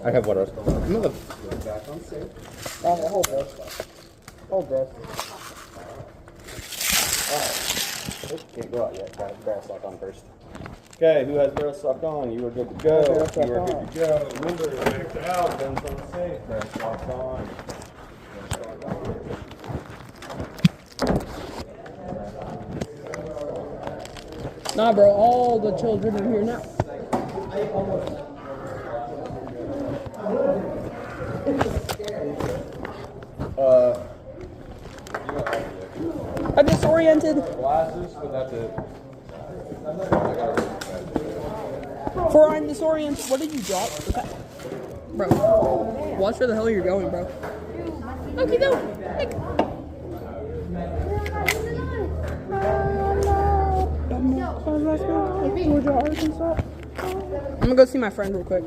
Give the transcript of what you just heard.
I have what else? Another. Hold this. Hold this. Alright. Can't go out yet. Got barrel stock on first. Okay, who has barrel stock on? You are good to go. Barrel stock You are on. good to go. Remember, max out, guns on the safe, barrel stock on. Nah, bro, all the children are here now. I'm disoriented. Glasses, but that's it. For I'm disoriented. What did you drop? Okay. Bro, watch where the hell you're going, bro. Okay, no. I'm gonna go see my friend real quick.